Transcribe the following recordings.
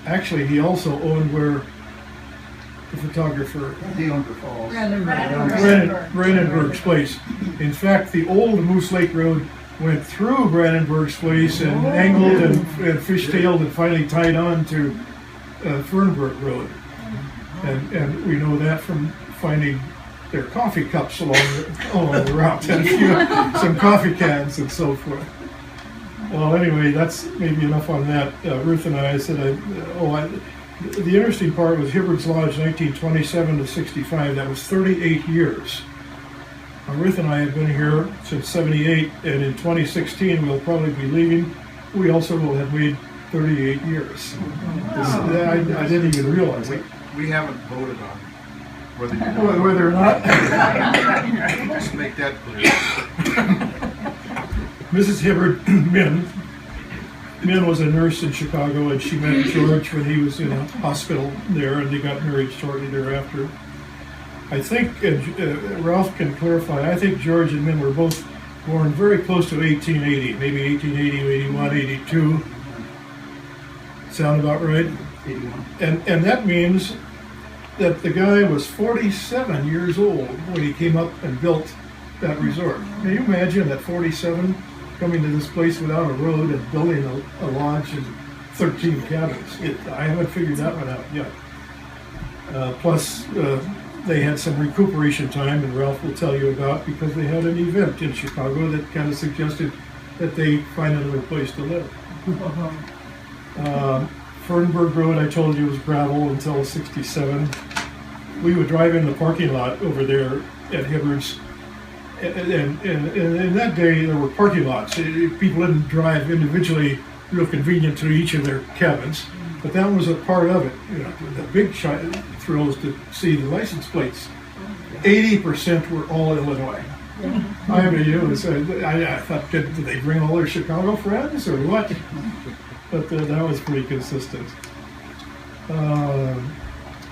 Actually, he also owned where the photographer Brandenburg's place. In fact, the old Moose Lake Road went through Brandenburg's place and angled and fishtailed and finally tied on to Fernburg Road. And we know that from finding their coffee cups along the route and some coffee cans and so forth. Well, anyway, that's maybe enough on that. Ruth and I said, the interesting part was Hibbard's Lodge, 1927 to 65. That was 38 years. Now, Ruth and I have been here since 78, and in 2016 we'll probably be leaving. We also will have made 38 years. I didn't even realize it. We haven't voted on whether or not. Just make that clear. Mrs. Hibbard, Min was a nurse in Chicago, and she met George when he was in a hospital there, and they got married shortly thereafter. I think, Ralph can clarify, I think George and Min were both born very close to 1880, maybe 1880, 81, 82. Sound about right? 81. And that means that the guy was 47 years old when he came up and built that resort. Can you imagine at 47 coming to this place without a road and building a lodge and 13 cabins? I haven't figured that one out yet. Plus, they had some recuperation time, and Ralph will tell you about, because they had an event in Chicago that kind of suggested that they find another place to live. Fernburg Road, I told you, was gravel until 67. We would drive in the parking lot over there at Hibbard's, and in that day there were parking lots. People didn't drive individually, real convenient to each of their cabins, but that was a part of it. You know, the big thrill was to see the license plates. 80% were all Illinois. I mean, I thought, did they bring all their Chicago friends or what? But that was pretty consistent.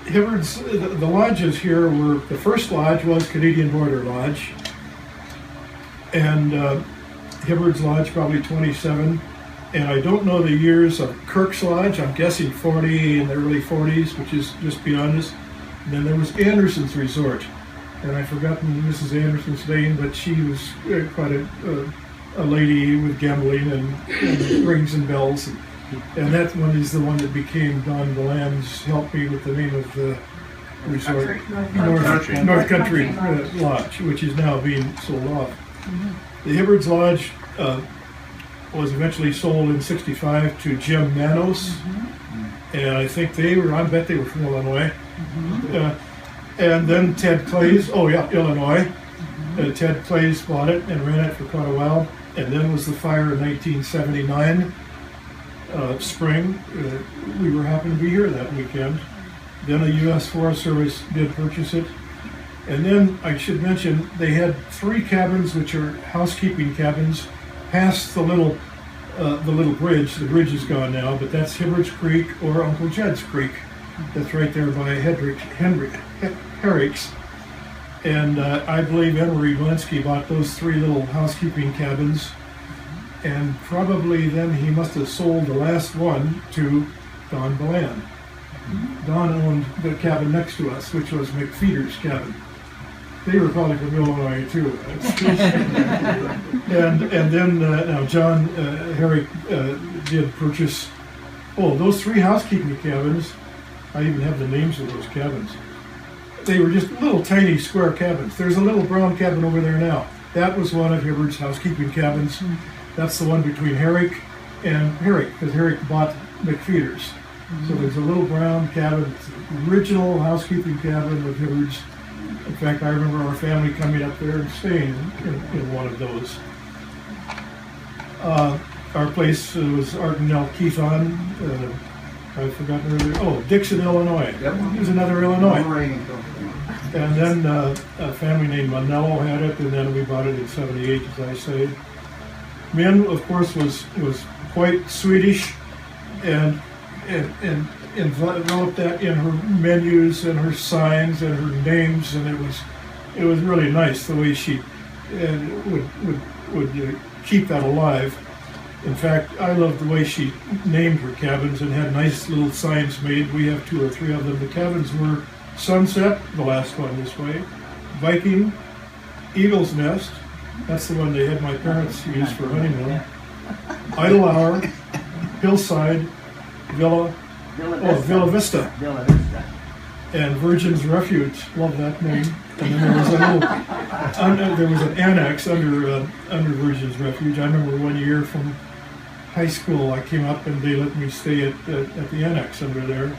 Hibbard's, the lodges here were, the first lodge was Canadian Border Lodge, and Hibbard's Lodge probably 27, and I don't know the years of Kirk's Lodge. I'm guessing 40, in the early 40s, which is just beyond us. And then there was Anderson's Resort, and I've forgotten Mrs. Anderson's name, but she was quite a lady with gambling and rings and bells. And that one is the one that became Don Deland's, help me with the name of the resort, North Country Lodge, which is now being sold off. The Hibbard's Lodge was eventually sold in 65 to Jim Manos, and I think I bet they were from Illinois. And then Ted Clays, Illinois. Ted Clays bought it and ran it for quite a while, and then was the fire in 1979. Spring, we were happened to be here that weekend. Then the U.S. Forest Service did purchase it. And then I should mention they had 3 cabins, which are housekeeping cabins, past the little bridge. The bridge is gone now, but that's Hibbard's Creek or Uncle Jed's Creek. That's right there by Herrick's. And I believe Emery Glenski bought those 3 little housekeeping cabins. And probably then he must have sold the last one to Don Deland. Don owned the cabin next to us, which was McFeeder's cabin. They were probably from Illinois too. and then now John Herrick did purchase, those 3 housekeeping cabins. I even have the names of those cabins. They were just little tiny square cabins. There's a little brown cabin over there now. That was one of Hibbard's housekeeping cabins. That's the one between Herrick and Herrick, because Herrick bought McFeeder's. So there's a little brown cabin, it's the original housekeeping cabin of Hibbard's. In fact, I remember our family coming up there and staying in one of those. Our place was Art and Nell Keithon. I've forgotten earlier. Dixon, Illinois. Yep. There's another Illinois. And then a family named Manello had it, and then we bought it in 78, as I say. Min, of course, was quite Swedish, and enveloped that in her menus and her signs and her names, and it was really nice the way she would keep that alive. In fact, I love the way she named her cabins and had nice little signs made. We have 2 or 3 of them. The cabins were Sunset, the last one this way, Viking, Eagle's Nest, that's the one they had my parents use for honeymoon, Idle Hour, Hillside, Villa Vista, and Virgin's Refuge. Love that name. And then there was there was an annex under Virgin's Refuge. I remember one year from high school, I came up and they let me stay at the annex under there.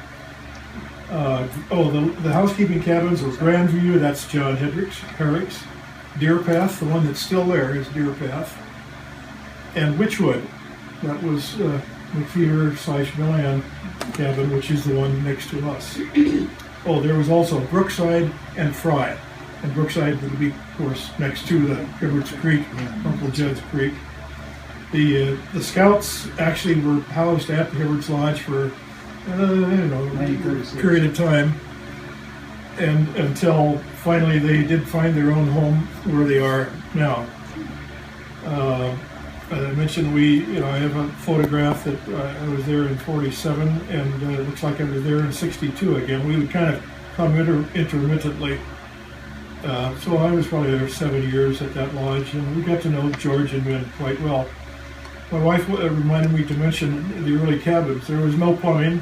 The housekeeping cabins were Grandview, that's John Herrick's. Deer Path, the one that's still there is Deer Path. And Witchwood, that was McFeeder/Milan cabin, which is the one next to us. There was also Brookside and Fry. And Brookside would be, of course, next to the Hibbard's Creek, Uncle Judd's Creek. The Scouts actually were housed at the Hibbard's Lodge for a period of time, and until finally they did find their own home where they are now. As I mentioned, I have a photograph that I was there in '47, and it looks like I was there in '62 again. We would kind of come intermittently. So I was probably there 7 years at that lodge, and we got to know George and Min quite well. My wife reminded me to mention the early cabins. There was no plumbing,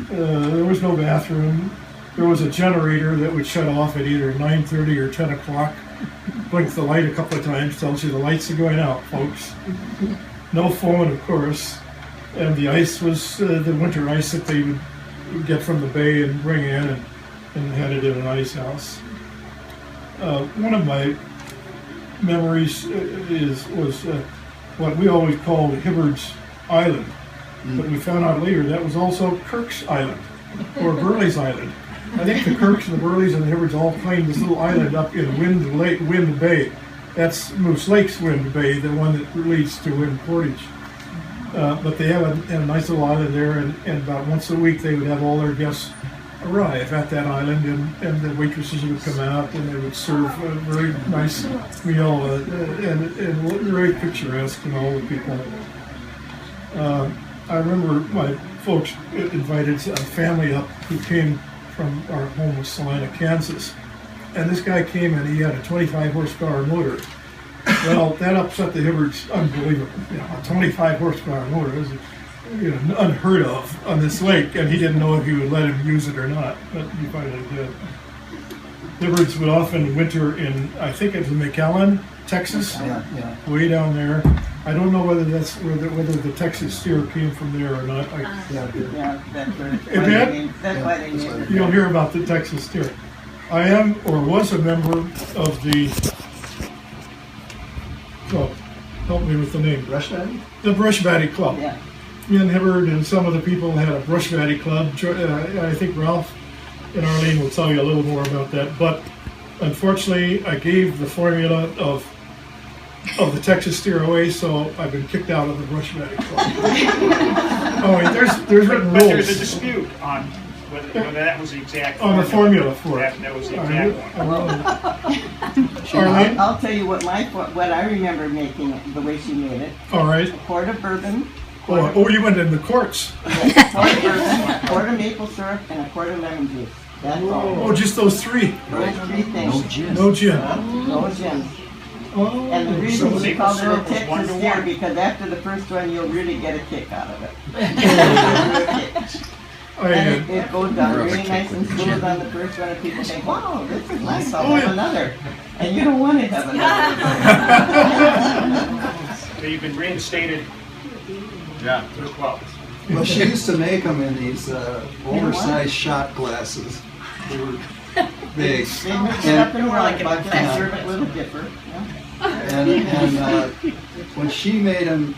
there was no bathroom. There was a generator that would shut off at either 9:30 or 10 o'clock. Blinked the light a couple of times, tells you the lights are going out, folks. No phone, of course. And the ice was the winter ice that they would get from the bay and bring in and had it in an ice house. One of my memories was what we always called Hibbard's Island, but we found out later that was also Kirk's Island, or Burley's Island. I think the Kirks and the Burleys and the Hibbards all claimed this little island up in Wind Bay. That's Moose Lake's Wind Bay, the one that leads to Wind Portage. But they have a nice little island there, and about once a week they would have all their guests arrive at that island, and the waitresses would come out and they would serve a very nice meal and very picturesque, all the people. I remember my folks invited a family up who came from our home in Salina, Kansas, and this guy came and he had a 25 horsepower motor. Well, that upset the Hibbards unbelievably. A 25 horsepower motor is unheard of on this lake, and he didn't know if he would let him use it or not, but he finally did. Hibbards would often winter in, I think it was McAllen, Texas, way down there. I don't know whether that's whether the Texas steer came from there or not. That's why they named it. You'll hear about the Texas steer. I am or was a member of the. Help me with the name. The Brush Batty Club. Yeah. Me and Hibbard and some of the people had a Brush Batty Club. I think Ralph and Arlene will tell you a little more about that. But unfortunately, I gave the formula of the Texas steer away, so I've been kicked out of the Brush Batty Club. There's written rules. But there's a dispute on whether that was the exact on the formula for it. That was the exact one. Arlene? I'll tell you what I remember making it, the way she made it. All right. A quart of bourbon. You went in the courts. A quart of bourbon, a quart of maple syrup, and a quart of lemon juice. That's all. Oh, just those three. Those 3 things. No gin. No gin. Oh, And the reason she called it a syrup was Texas 1 to steer 1. because after the first one you'll really get a kick out of it. And it goes down really nice and smooth on the first one, and people think, wow, this is nice, I'll have another. And you don't want to have another. So you've been reinstated to the club. Well, she used to make them in these oversized shot glasses. They were big. They mix it up in a rock bucket and serve it a little different. And when she made them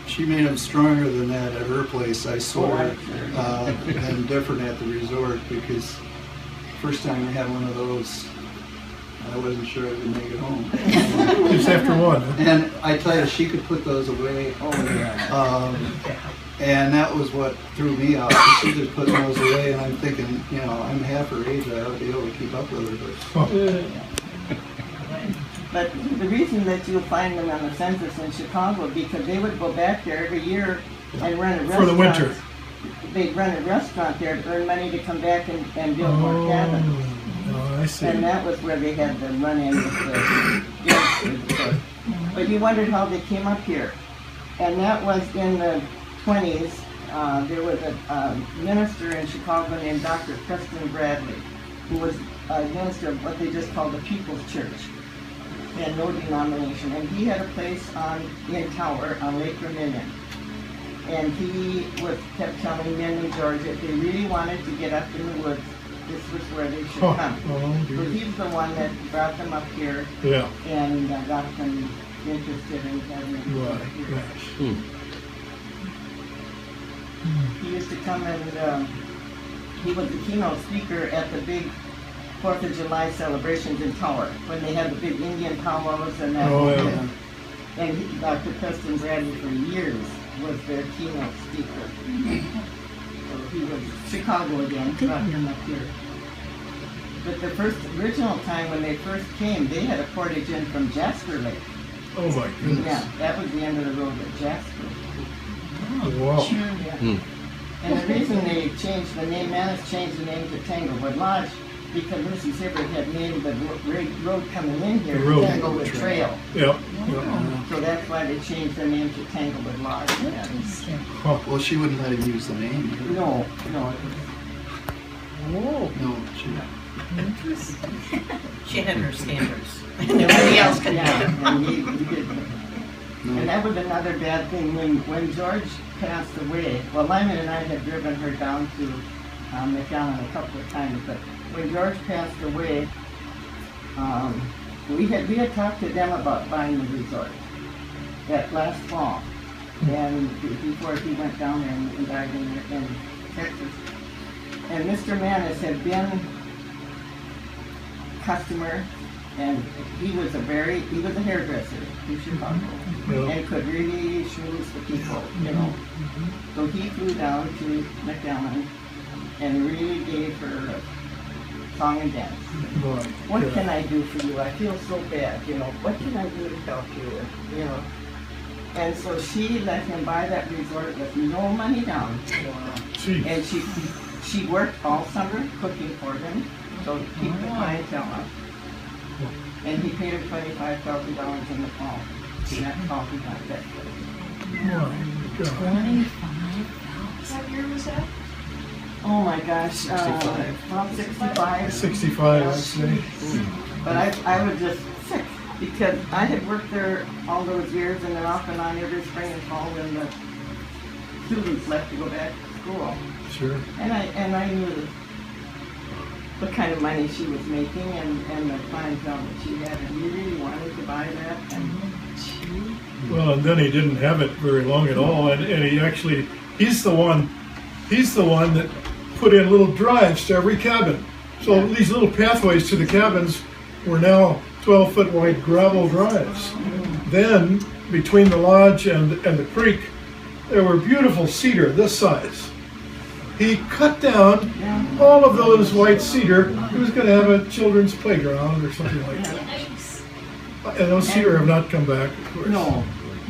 stronger than that at her place, I saw her and different at the resort, because first time I had one of those, I wasn't sure I could make it home. just after one. And I tell you, she could put those away. And that was what threw me out. She just put those away, and I'm thinking, I'm half her age, I ought to be able to keep up with her. But But the reason that you'll find them on the census in Chicago, because they would go back there every year and run a restaurant. For the winter. They'd run a restaurant there to earn money to come back and build more cabins. Oh, I see. And that was where they had the run-in with the gangsters. But you wondered how they came up here. And that was in the 20s. There was a minister in Chicago named Dr. Preston Bradley, who was a minister of what they just called the People's Church, and no denomination. And he had a place in Tower on Lake Vermilion. And he kept telling men in Georgia if they really wanted to get up in the woods, this was where they should come. Oh, So he's the one that brought them up here yeah. and got them interested in having Right. here. Right. He used to come and he was the keynote speaker at the big 4th of July celebrations in Tower, when they had the big Indian powwows and that. Oh, yeah. And Dr. Preston Bradley for years was their keynote speaker. So he was Chicago again, brought him up here. But the original time when they first came, they had a portage in from Jasper Lake. Oh my goodness. Yeah, that was the end of the road at Jasper. Wow. Yeah. And the reason they changed the name, Manus changed the name to Tanglewood Lodge, because Mrs. Hibbard had named the road coming in here The road. Tanglewood Trail. Yep. So that's why they changed the name to Tanglewood Lodge. Huh. Well, she wouldn't let him use the name. either. No. No, she. She had her standards. Nobody else could do it. Yeah, and he did. No. And that was another bad thing, when George passed away, well, Lyman and I had driven her down to McAllen a couple of times, but when George passed away, we had talked to them about buying the resort that last fall, and before he went down there and died in Texas. And Mr. Manus had been customer, and he was a hairdresser in Chicago, Yeah. and could really schmooze the people, you know. So he flew down to McAllen and really gave her a song and dance. Right. What Yeah. can I do for you? I feel so bad, you know. What can I do to help you? You know. And so she let him buy that resort with no money down. Gee. And she worked all summer cooking for him, so to keep the clientele up. And he paid her $25,000 in the fall. And that's how he got that place. My God. 25. What year was that? Oh my gosh, 65. about 65. 65, I'd say. But I was just sick because I had worked there all those years, and then off and on every spring and fall when the students left to go back to school. Sure. And I knew what kind of money she was making and the clientele that she had, and we really wanted to buy that. And Well, and then he didn't have it very long at all, and he's the one that put in little drives to every cabin. So these little pathways to the cabins were now 12-foot wide gravel drives. Then, between the lodge and the creek, there were beautiful cedar this size. He cut down all of those white cedar. He was going to have a children's playground or something like that. And those cedar have not come back, of course. no,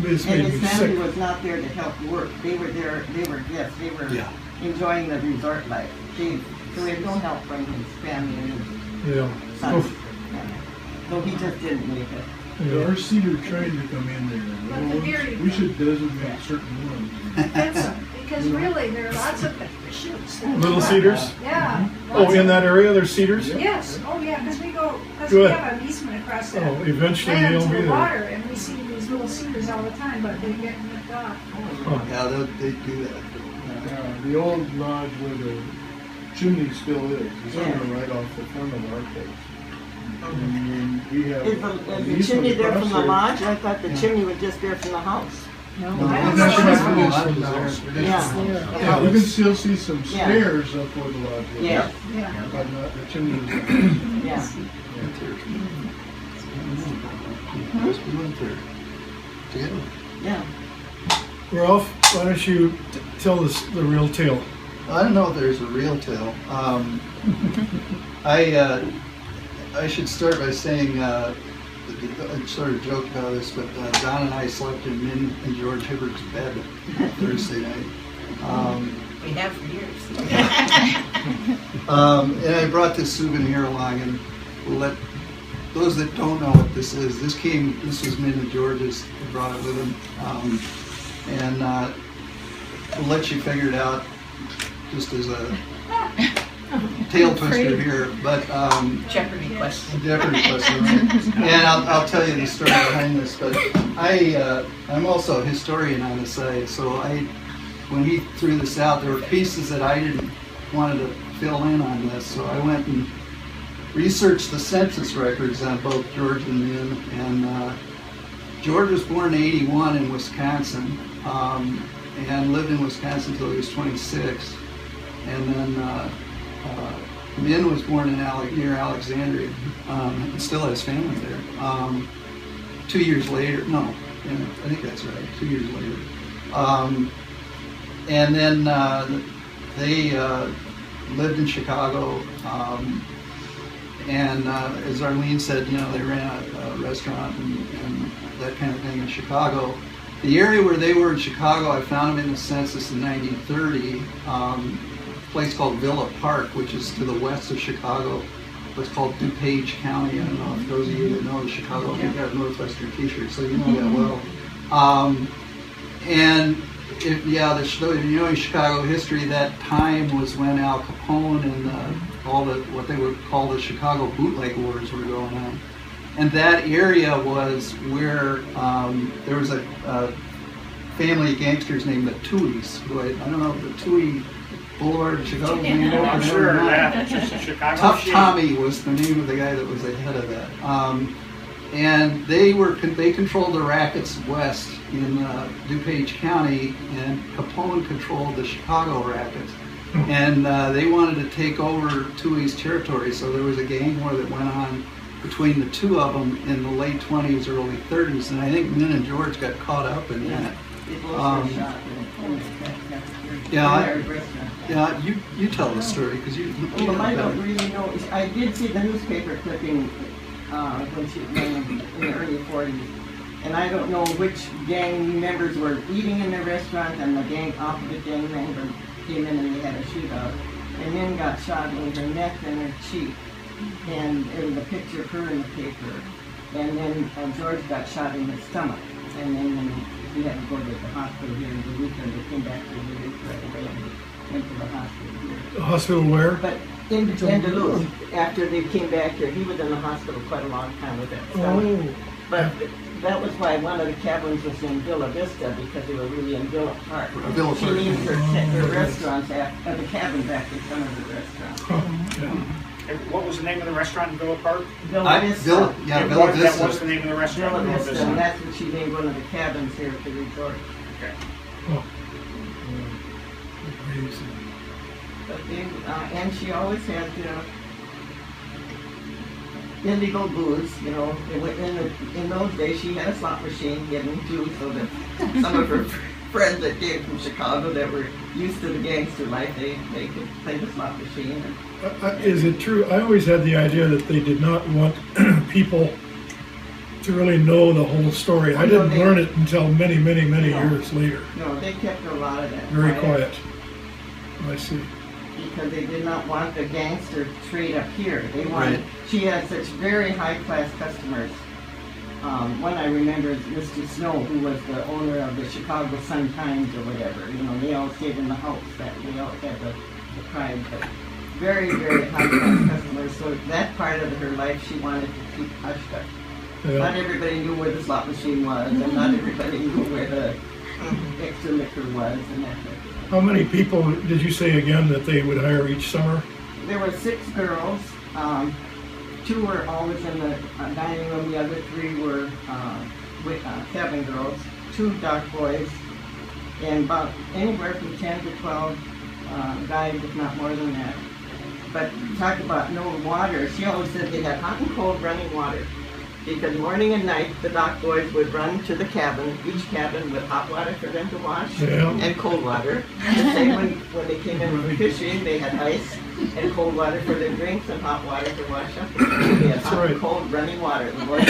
It's and made me his family sick. was not there to help work. They were there. They were guests. They were Yeah. enjoying the resort life. So we had no help from his family and his Yeah. sons. Oof. So he just didn't make it. Yeah. Our cedar train to come in But the there. very- We should designate certain ones. That's, because really, there are lots of shoots. Little cedars? Yeah. Oh, lots in of- that area, there's cedars? Yes, oh yeah, because we we Good. have an easement across that Oh, eventually land they'll to be the there. water, and we see these little cedars all the time, but they get nipped off. Oh, Yeah, they do that. The old lodge where the chimney still is, it's Yeah. right off the front of our place. And we have. Is the chimney there from the lodge? I thought the chimney was just there from the house. No, No, I don't that's know. right. the It's lodge from is the there. house. Yeah. You can still see some Yeah. stairs up where the lodge was. Yeah. Yeah. But not the chimney. Yeah. We went there together. Yeah. Ralph, why don't you tell us the real tale? I don't know if there's a real tale. I should start by saying I sort of joked about this, but Don and I slept in Min and George Hibbard's bed Thursday night. We have for years. And I brought this souvenir along, and we'll let those that don't know what this is. This was Min and George's. They brought it with them, and we'll let you figure it out just as a tail twister here. But Jeopardy question. Jeopardy question, right? And I'll tell you the story behind this. But I'm also a historian on the side, so when he threw this out, there were pieces that I didn't wanted to fill in on this, so I went and researched the census records on both George and Min. And George was born in '81 in Wisconsin, and lived in Wisconsin until he was 26. And then Min was born in near Alexandria, and still has family there. 2 years later, no, yeah, I think that's right, 2 years later. And then they lived in Chicago, and as Arlene said, they ran a restaurant and that kind of thing in Chicago. The area where they were in Chicago, I found them in the census in 1930, a place called Villa Park, which is to the west of Chicago. What's called DuPage County. I don't know if those of you that know the Chicago, you got a Northwestern t-shirt, so you know that well. And in Chicago history, that time was when Al Capone and what they would call the Chicago bootleg wars were going on. And that area was where there was a family of gangsters named the Tuohys. I don't know if the Tuohy Boulevard in Chicago. I'm sure, yeah, just a Chicago Tough shit. Tommy was the name of the guy that was the head of that. And they controlled the rackets west in DuPage County, and Capone controlled the Chicago rackets. And they wanted to take over Tuohy's territory, so there was a gang war that went on between the two of them in the late 20s, early 30s, and I think Min and George got caught up in that. Yeah, you tell the story, because you know Well, I don't better. really know. I did see the newspaper clipping when she in the early 40s, and I don't know which gang members were eating in the restaurant, and the opposite gang member came in and they had a shootout, and then got shot in her neck and her cheek, and there was a picture of her in the paper, and then George got shot in his stomach, and then he had to go to the hospital here in Duluth, and they came back to Duluth right away and went to the hospital here. The hospital where? But in Duluth, after they came back here, he was in the hospital quite a long time with that stomach. Oh, But that was why one of the cabins was in Villa Vista, because they were really in Villa Park. Villa She Park. named her restaurants after, the cabins after some of the restaurants. And what was the name of the restaurant in Villa Park? Villa Vista. Villa That was Vista. the name of the restaurant. Villa Villa Vista, Vista. and that's what she named one of the cabins here at the resort. Okay. amazing. But they, and she always had, illegal booze, in those days she had a slot machine hidden too, so that some of her friends that came from Chicago that were used to the gangster life, they could play the slot machine. Is it true? I always had the idea that they did not want people to really know the whole story. I didn't learn it until many, many, many years later. No, they kept a lot of that Very quiet. I see. because they did not want the gangster trade up here. They wanted. Right. She had such very high class customers. One I remember is Mr. Snow, who was the owner of the Chicago Sun Times or whatever. They all stayed in the house. That they all had the pride, but very, very high class customers. So that part of her life she wanted to keep hushed up. Yeah. Not everybody knew where the slot machine was, and not everybody knew where the extra liquor was, and that type of thing. How many people did you say again that they would hire each summer? There were 6 girls. 2 were always in the dining room. The other 3 were cabin girls. 2 dock boys, and about anywhere from 10 to 12 guys, if not more than that. But talk about no water. She always said they had hot and cold running water. Because morning and night, the dock boys would run to the cabin, each cabin with hot water for them to wash, Yeah. and cold water. The same when they came in from fishing, they had ice and cold water for their drinks and hot water to wash up. It'd be a hot right. and cold running water. The boys-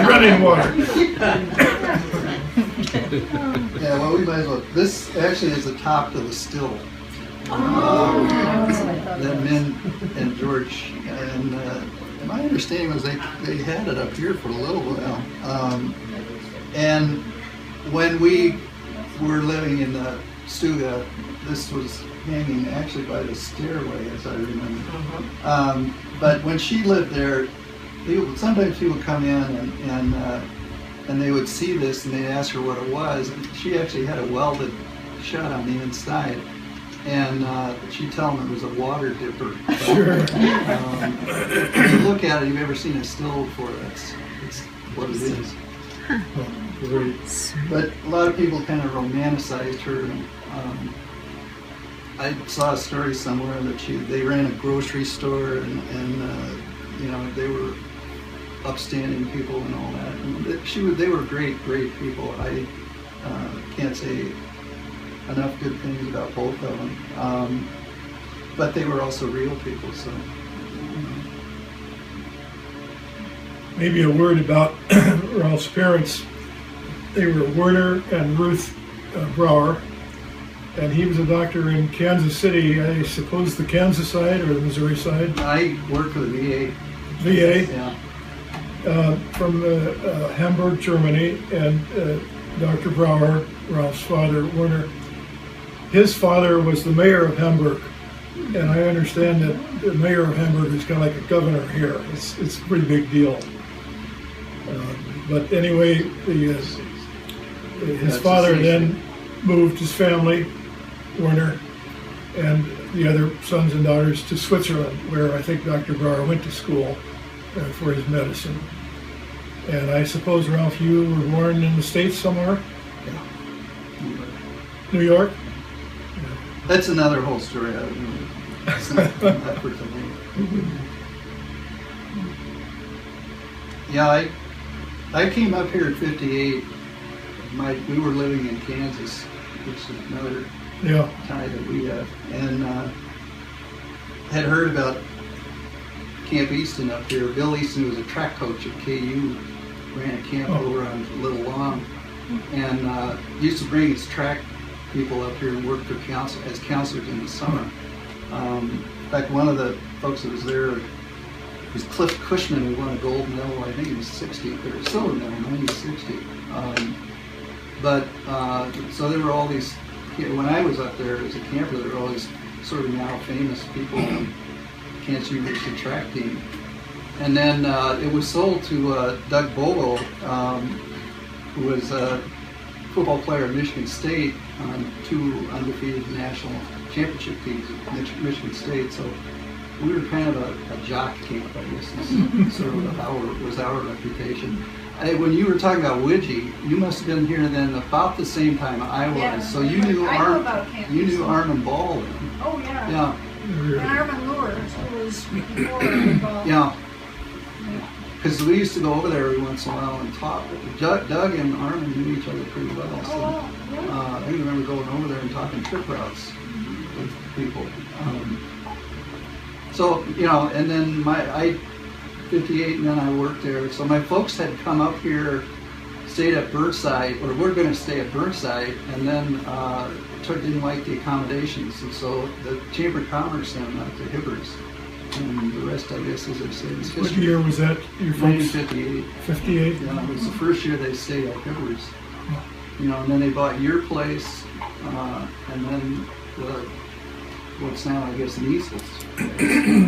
Running water. Yeah, well, we might as well. This actually is the top to the still. That Min and George, and my understanding was they had it up here for a little while. And when we were living in the Stuga, this was hanging actually by the stairway, as I remember. But when she lived there, sometimes people would come in and they would see this and they'd ask her what it was. And she actually had it welded shut on the inside. And she'd tell them it was a water dipper. But, Sure. if you look at it, you've ever seen a still before, it's what it is. Great. But a lot of people kind of romanticized her. I saw a story somewhere that they ran a grocery store and you know, they were upstanding people and all that. And they were great people. I can't say enough good things about both of them. But they were also real people, so. Maybe a word about Ralph's parents. They were Werner and Ruth Brower, and he was a doctor in Kansas City. I suppose the Kansas side or the Missouri side? I worked for the VA. VA, Yeah. from Hamburg, Germany, and Dr. Brower, Ralph's father, Werner, his father was the mayor of Hamburg. And I understand that the mayor of Hamburg is kind of like a governor here. It's a pretty big deal. But anyway, his father then moved his family, Werner, and the other sons and daughters to Switzerland, where I think Dr. Brower went to school for his medicine. And I suppose, Ralph, you were born in the States somewhere? Yeah. New York? That's another whole story. It's not that for today. Yeah, I came up here in '58. We were living in Kansas, which is another tie that we have, and had heard about Camp Easton up here. Bill Easton was a track coach at KU, ran a camp over on Little Long, and used to bring his track people up here and work for as counselors in the summer. In fact, one of the folks that was there was Cliff Cushman, who won a gold medal. I think he was 60, or silver medal, 1960. So there were all these. When I was up there as a camper, there were all these sort of now famous people on Kansas University track team. And then it was sold to Doug Bogle, who was a football player at Michigan State on 2 undefeated national championship teams at Michigan State. So we were kind of a jock camp, I guess, is sort of our reputation. When you were talking about Widgie, you must have been here then about the same time I was. Yeah. So you knew about Camp Armin Ball then. Oh, yeah. Yeah. And Armin Lure, who was before involved. Yeah. Because we used to go over there every once in a while and talk. Doug and Armin knew each other pretty well. So, I remember going over there and talking trip routes with people. So, you know, and then I 58, and then I worked there. So my folks had come up here, stayed at Burnside, or were going to stay at Burnside, and then didn't like the accommodations. And so the Chamber of Commerce sent them out to Hibbard's. And the rest, I guess, as I said, is history. What year was that? Your folks? 1958. 58? Yeah, it was the first year they stayed at Hibbard's. You know, and then they bought your place, and then what's now, I guess, Niesel's.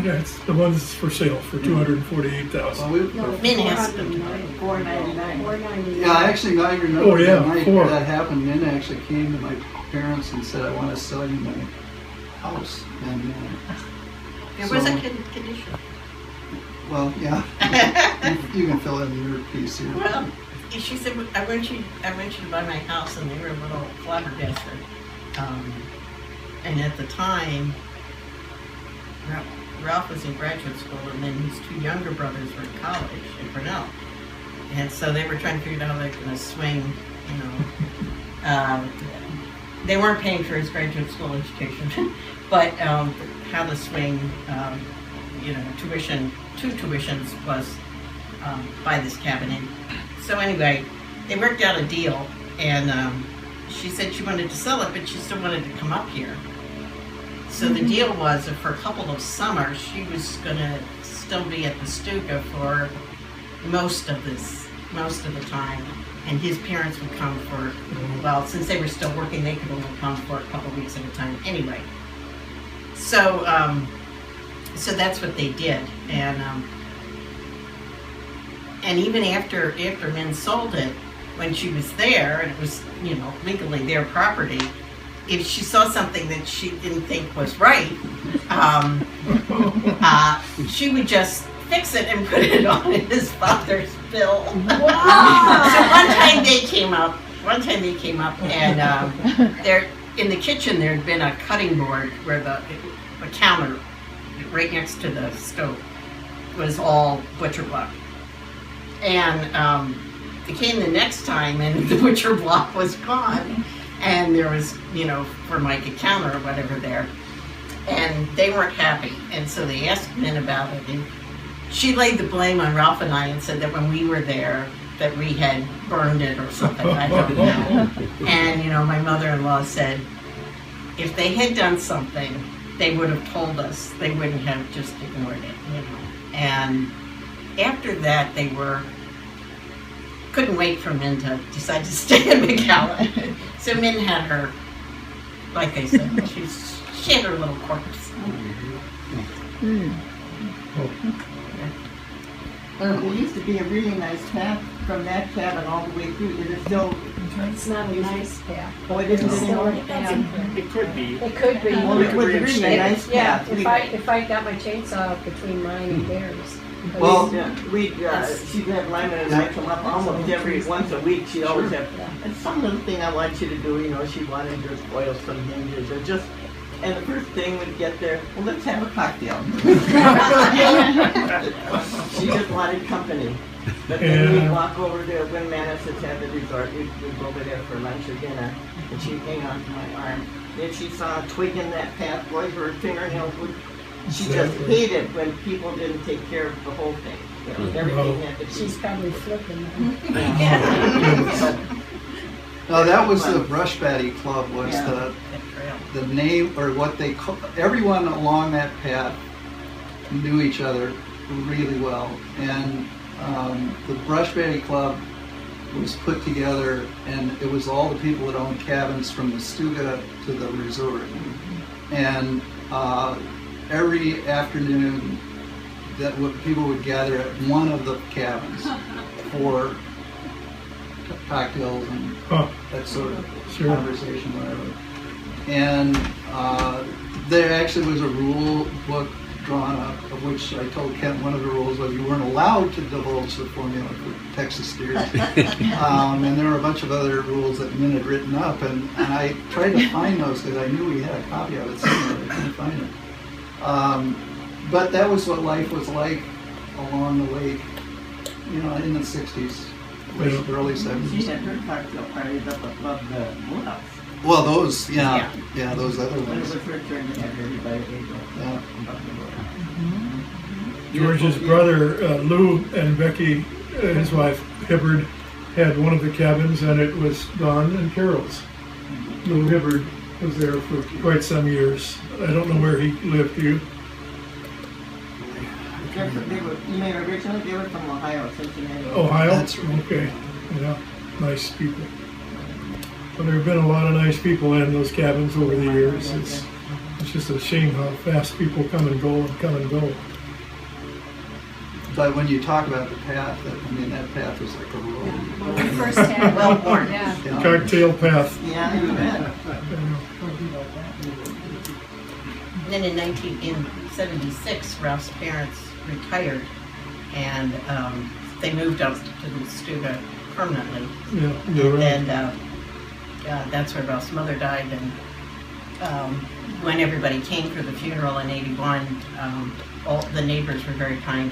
That's the ones for sale for $248,000. Min asked them. $4.99. Yeah, I actually now remember Oh, yeah, the night 4. that happened. Min actually came to my parents and said, "I want to sell you my house." And There was a so- condition. well, yeah, you can fill in your piece here. Well, she said, I want you to buy my house, and they were a little flabbergasted. And at the time, Ralph was in graduate school, and then his 2 younger brothers were in college at Cornell. And so they were trying to figure out how they're going to swing, you know. They weren't paying for his graduate school education, but how to swing, tuition, 2 tuitions plus buy this cabin. And so anyway, they worked out a deal, and she said she wanted to sell it, but she still wanted to come up here. So the deal was that for a couple of summers, she was going to still be at the Stuka for most of the time. And his parents would come for, well, since they were still working, they could only come for a couple of weeks at a time anyway. So, so that's what they did. And even after Min sold it, when she was there, and it was, legally their property, if she saw something that she didn't think was right, she would just fix it and put it on his father's bill. Wow. So one time they came up, and there in the kitchen there had been a cutting board where the counter right next to the stove was all butcher block. And they came the next time, and the butcher block was gone, and there was, formica counter or whatever there, and they weren't happy, and so they asked Min about it, and she laid the blame on Ralph and I and said that when we were there, that we had burned it or something. I don't know. And my mother-in-law said if they had done something, they would have told us. They wouldn't have just ignored it. And after that, they couldn't wait for Min to decide to stay in McAllen. So Min had her, like I said, she had her little corpse. There used to be a really nice path from that cabin all the way through. Is it still? It's not a nice path. Oh, it isn't anymore? It could be. It could be. Well, it was really a nice Yeah, path. if I got my chainsaw between mine and theirs. Well, she'd have Lyman and I come up almost once a week. She'd always have, and some little thing I want you to do, she wanted to oil some hinges or just, and the first thing we'd get there, well, let's have a cocktail. She just wanted company. But then we'd walk over to when Manasses had the resort, we'd go over there for lunch or dinner, and she'd hang on to my arm. If she saw a twig in that path, boy, her fingernails would. She just hated when people didn't take care of the whole thing. Everything had to be. She's probably flipping. no, that was the Brush Batty Club. Was the name, or what they call? Everyone along that path knew each other really well, and the Brush Batty Club was put together, and it was all the people that owned cabins from the Stuga to the resort, and every afternoon that people would gather at one of the cabins for cocktails and that sort of conversation, whatever. And there actually was a rule book drawn up, of which I told Kent one of the rules was you weren't allowed to divulge the formula for Texas steers. And there were a bunch of other rules that Min had written up, and I tried to find those because I knew we had a copy of it somewhere, but I couldn't find it. But that was what life was like along the lake, in the 60s, early 70s. She had her cocktail parties up above the woodhouse. Well, those, those other When it ones. was her turn to have everybody above the woodhouse. George's brother, Lou, and Becky, his wife, Hibbard, had one of the cabins, and it was Don and Carol's. Lou Hibbard was there for quite some years. I don't know where he lived. You mean originally? They were from Ohio, Cincinnati. Ohio? That's right. Okay. Yeah, nice people. Well, there have been a lot of nice people in those cabins over the years. It's just a shame how fast people come and go. But when you talk about the path, that path was like a road. When we first had Well-worn. yeah. Cocktail path. Yeah, you bet. And then in 1976, Ralph's parents retired, and they moved up to the Stuga permanently. Yeah, you're right. And that's where Ralph's mother died. And when everybody came for the funeral in '81, all the neighbors were very kind,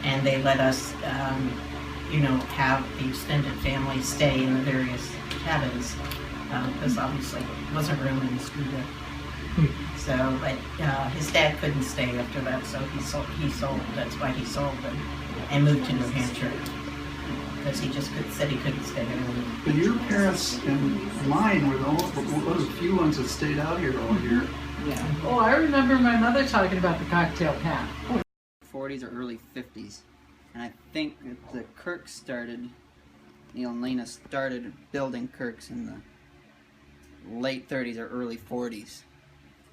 and they let us, have the extended family stay in the various cabins, because obviously there wasn't room in the Stuga. So, but his dad couldn't stay after that, so he sold. That's why he sold and moved to New Hampshire because he just said he couldn't stay there. But your parents and mine were the few ones that stayed out here all year. Yeah. Oh, I remember my mother talking about the cocktail path. 40s or early 50s. And I think that the Kirks started, Neil and Lena started building Kirks in the late 30s or early 40s.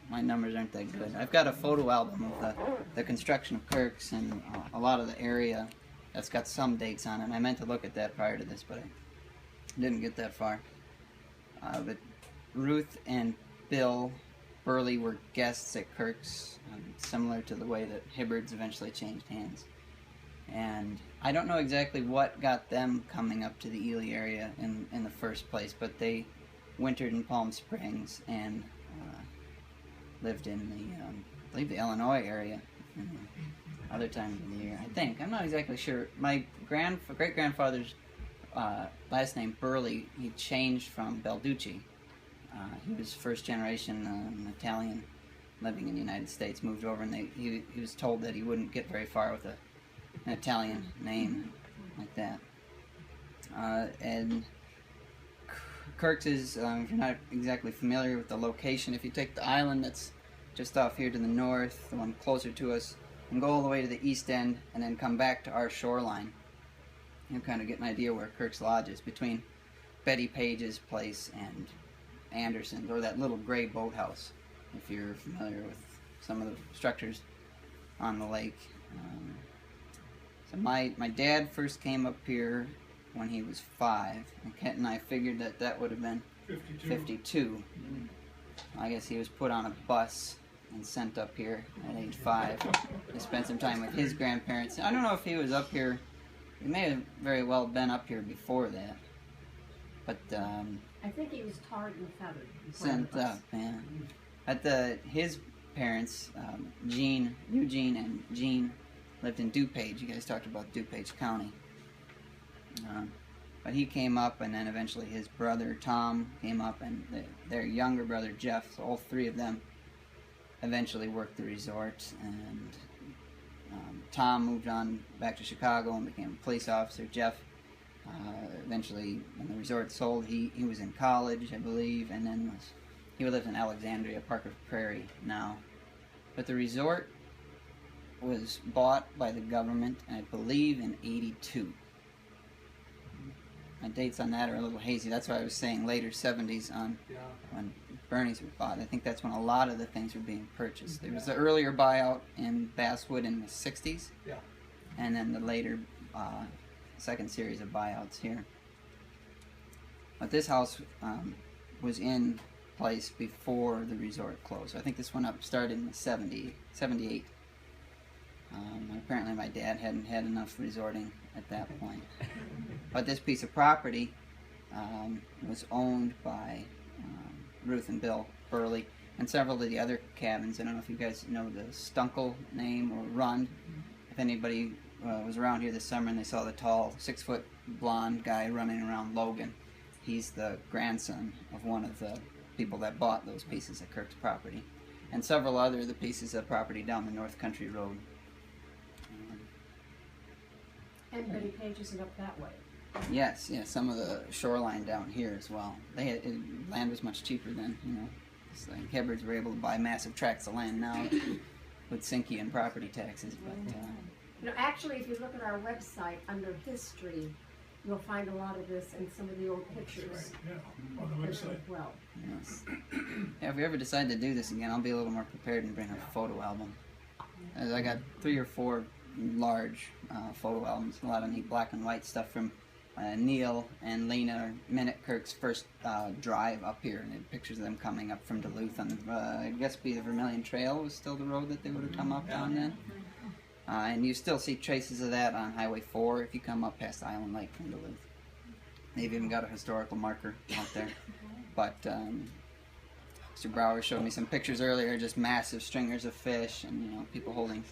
My numbers aren't that good. I've got a photo album of the construction of Kirks and a lot of the area that's got some dates on it. And I meant to look at that prior to this, but I didn't get that far. But Ruth and Bill Burley were guests at Kirk's, similar to the way that Hibbard's eventually changed hands. And I don't know exactly what got them coming up to the Ely area in the first place, but they wintered in Palm Springs and lived in the, I believe, the Illinois area in the other times of the year, I think. I'm not exactly sure. My great-grandfather's last name, Burley, he changed from Belducci. He was first generation an Italian living in the United States, moved over, and he was told that he wouldn't get very far with an Italian name like that. And Kirk's is, if you're not exactly familiar with the location, if you take the island that's just off here to the north, the one closer to us, and go all the way to the east end, and then come back to our shoreline, you'll kind of get an idea where Kirk's Lodge is, between Betty Page's place and Anderson's, or that little gray boathouse, if you're familiar with some of the structures on the lake. So my dad first came up here when he was 5, and Kent and I figured that would have been 52. I guess he was put on a bus and sent up here at age 5 to spend some time with his grandparents. I don't know if he was up here, he may have very well been up here before that, but I think he was tarred and feathered. sent up, man. His parents, Eugene and Jean, lived in DuPage. You guys talked about DuPage County. But he came up, and then eventually his brother Tom came up, and their younger brother Jeff. So all 3 of them eventually worked the resort. And Tom moved on back to Chicago and became a police officer. Jeff, eventually, when the resort sold, he was in college, I believe, and then he lives in Alexandria, Parker Prairie now. But the resort was bought by the government, I believe, in '82. My dates on that are a little hazy. That's why I was saying later 70s on when Bernie's was bought. I think that's when a lot of the things were being purchased. There was the earlier buyout in Basswood in the 60s, and then the later second series of buyouts here. But this house was in place before the resort closed. So I think this one started in 78. Apparently my dad hadn't had enough resorting at that point. But this piece of property was owned by Ruth and Bill Burley, and several of the other cabins. I don't know if you guys know the Stunkel name or Rund. If anybody was around here this summer and they saw the tall 6-foot blonde guy running around Logan, he's the grandson of one of the people that bought those pieces of Kirk's property, and several other of the pieces of property down the North Country Road. And Betty Page isn't up that way. Yes, some of the shoreline down here as well. Land was much cheaper then, It's like Hibbards were able to buy massive tracts of land now with Sinky and property taxes. But Actually, if you look at our website under history, you'll find a lot of this and some of the old pictures. Yeah, on the website. Well, yes. If we ever decide to do this again, I'll be a little more prepared and bring a photo album. As I got 3 or 4 large photo albums, a lot of neat black and white stuff from Neil and Lena Minute Kirk's first drive up here, and pictures of them coming up from Duluth on the, I guess the Vermilion Trail was still the road that they would have come up on then. And you still see traces of that on Highway 4 if you come up past Island Lake from Duluth. They've even got a historical marker out there. But Mr. Brower showed me some pictures earlier, just massive stringers of fish and people holding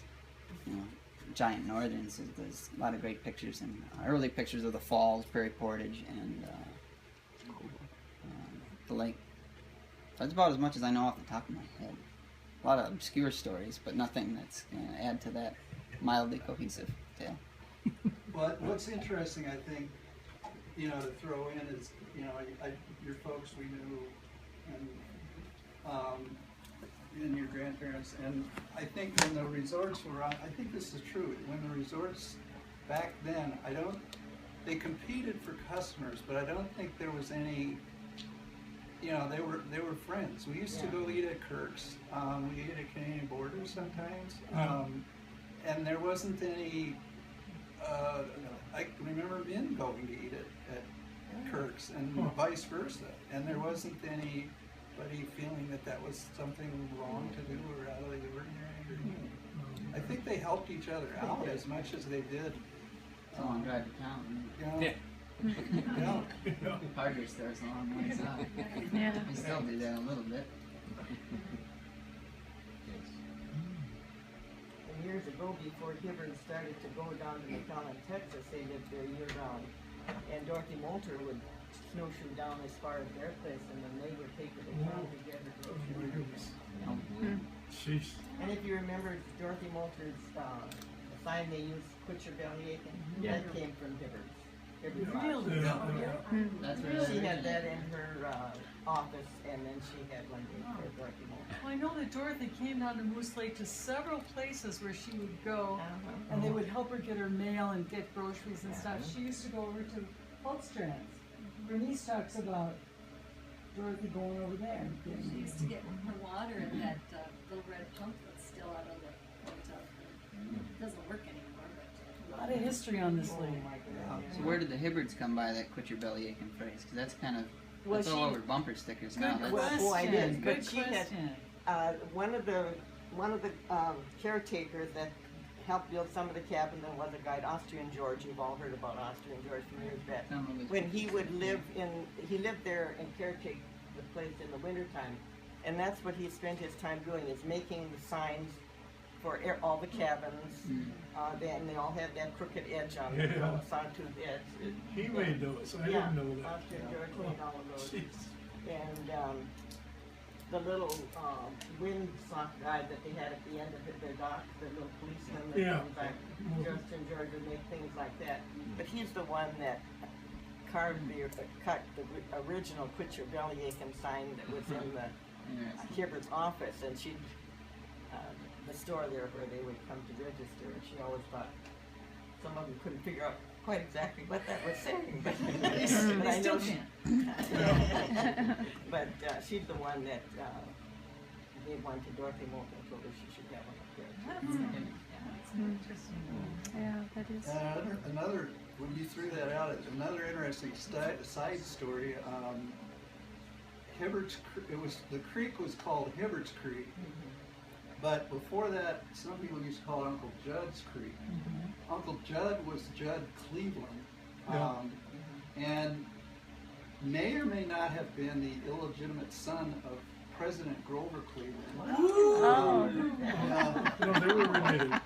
giant northerns. There's a lot of great pictures and early pictures of the falls, Prairie Portage, and the lake. That's about as much as I know off the top of my head. a lot of obscure stories, but nothing that's going to add to that mildly cohesive tale. But what's interesting, I think, to throw in is, your folks we knew, and your grandparents, and I think when the resorts were on, I think this is true, when the resorts back then, they competed for customers, but I don't think there was any, they were friends. We used to go eat at Kirk's, we ate at Canadian Border sometimes, and there wasn't any, I remember men going to eat at Kirk's and vice versa, and there wasn't anybody feeling that was something wrong to do or out of the ordinary. I think they helped each other out as much as they did. It's a long drive to town. Hardware store's a long ways out. Yeah. We still do that a little bit. And years ago, before Hibbard started to go down to McAllen, Texas, they lived there year round. And Dorothy Moulter would snowshoe down as far as their place, and then they would take her to town to get her groceries. Jeez. And if you remember Dorothy Moulter's sign they used, "Quit your belly aching," that came from Hibbard's. Really? That's where She had that in her office, and then she had one day for Dorothy Moulter. Well, I know that Dorothy came down to Moose Lake to several places where she would go, and they would help her get her mail and get groceries and stuff. She used to go over to Holtstrand's. Bernice talks about Dorothy going over there. She used to get her water in that little red pump that's still out on the hotel. It doesn't work anymore, but A lot of history on this lake. So where did the Hibbards come by that "quit your belly aching" phrase? Because that's kind of Well, all over bumper stickers now. Good That's, question. Well, I did, but Good she had question. one of the caretakers that helped build some of the cabins and was a guide, Austrian George. You've all heard about Austrian George from years back. When he would lived there and caretake the place in the wintertime, and that's what he spent his time doing, is making the signs for all the cabins. Then they all had that crooked edge on them, sawtooth edge. He made those. I didn't know that. Austrian George made all of those. Jeez. And the little windsock guy that they had at the end of their dock, the little policeman that comes back, Justin George would make things like that. But he's the one that cut the original "Quit Your Belly Aching" sign that was in the Hibbard's office, and she, the store there where they would come to register, and she always thought some of them couldn't figure out quite exactly what that was saying, but, but I know she. But she's the one that gave one to Dorothy Moulton and told her she should have one up there. That's interesting. Yeah, that is. Another, when you threw that out, another interesting side story. The creek was called Hibbard's Creek, but before that, some people used to call it Uncle Judd's Creek. Uncle Judd was Judd Cleveland, and may or may not have been the illegitimate son of President Grover Cleveland. No, they were related.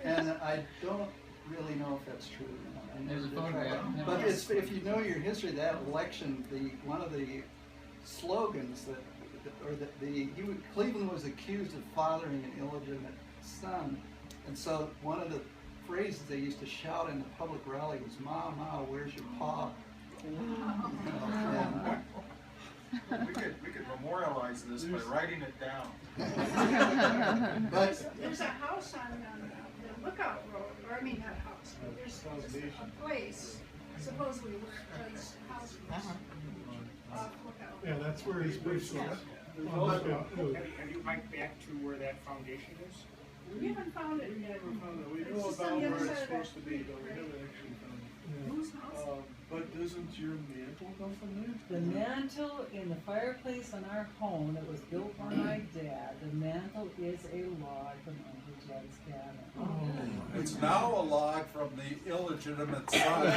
And I don't really know if that's true or not. There's a photograph. But if you know your history, that election, one of the slogans Cleveland was accused of fathering an illegitimate son, and so one of the phrases they used to shout in the public rally was "Ma, Ma, where's your pa?" We could memorialize this by writing it down. But There's a house on the Lookout Road, or I mean not a house, but there's a place, supposedly where it was house was off Lookout. Yeah, that's where his base was. There's also, have you hiked back to where that foundation is? We haven't found it yet. We It's know just on about the other where side it's of that supposed to be, creek, but we right? haven't actually found it. Whose house? But doesn't your mantle come from there? The mantle in the fireplace on our home that was built by my dad, the mantle is a log from Uncle Judd's cabin. It's now a log from the illegitimate son.